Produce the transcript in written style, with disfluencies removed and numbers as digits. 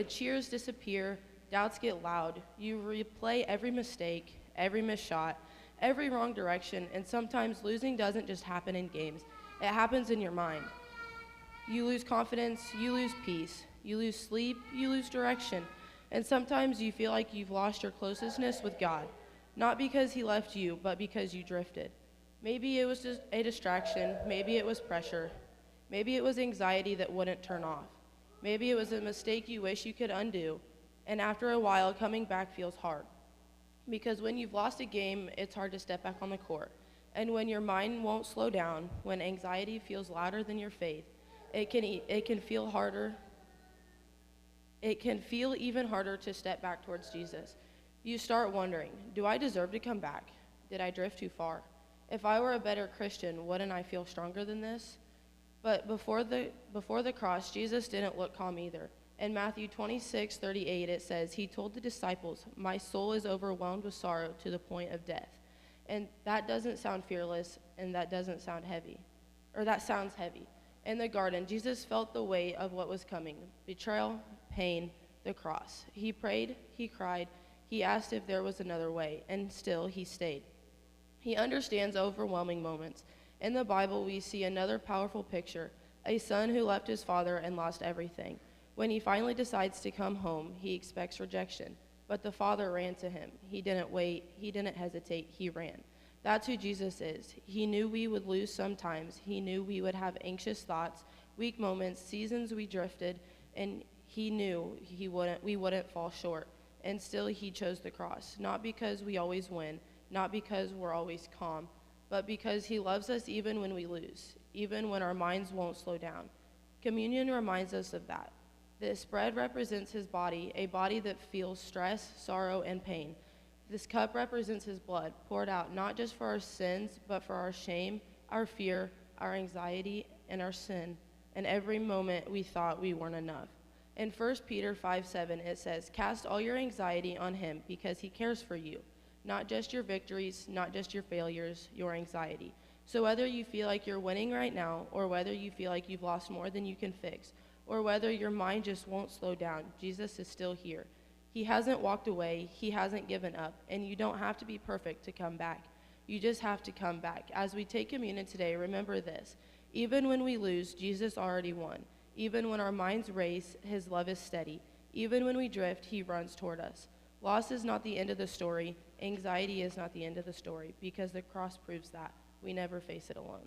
the cheers disappear, doubts get loud. You replay every mistake, every missed shot, every wrong direction, and sometimes losing doesn't just happen in games. It happens in your mind. You lose confidence, you lose peace, you lose sleep, you lose direction, and sometimes you feel like you've lost your closeness with God, not because he left you, but because you drifted. Maybe it was just a distraction, maybe it was pressure, maybe it was anxiety that wouldn't turn off. Maybe it was a mistake you wish you could undo, and after a while, coming back feels hard. Because when you've lost a game, it's hard to step back on the court. And when your mind won't slow down, when anxiety feels louder than your faith, it can feel harder. It can feel even harder to step back towards Jesus. You start wondering, do I deserve to come back? Did I drift too far? If I were a better Christian, wouldn't I feel stronger than this? But before the cross, Jesus didn't look calm either. In Matthew 26:38, it says, he told the disciples, my soul is overwhelmed with sorrow to the point of death. And that doesn't sound fearless, and that doesn't sound heavy. Or that sounds heavy. In the garden, Jesus felt the weight of what was coming, betrayal, pain, the cross. He prayed, he cried, he asked if there was another way, and still he stayed. He understands overwhelming moments. In the Bible, we see another powerful picture, a son who left his father and lost everything. When he finally decides to come home, he expects rejection, but the father ran to him. He didn't wait, he didn't hesitate, he ran. That's who Jesus is. He knew we would lose sometimes. He knew we would have anxious thoughts, weak moments, seasons we drifted, and he knew we wouldn't fall short. And still he chose the cross, not because we always win, not because we're always calm, but because he loves us even when we lose, even when our minds won't slow down. Communion reminds us of that. This bread represents his body, a body that feels stress, sorrow, and pain. This cup represents his blood, poured out not just for our sins, but for our shame, our fear, our anxiety, and our sin, and every moment we thought we weren't enough. In 1 Peter 5:7, it says, cast all your anxiety on him because he cares for you. Not just your victories, not just your failures, your anxiety. So whether you feel like you're winning right now, or whether you feel like you've lost more than you can fix, or whether your mind just won't slow down, Jesus is still here. He hasn't walked away, he hasn't given up, and you don't have to be perfect to come back. You just have to come back. As we take communion today, remember this. Even when we lose, Jesus already won. Even when our minds race, his love is steady. Even when we drift, he runs toward us. Loss is not the end of the story. Anxiety is not the end of the story, because the cross proves that. We never face it alone.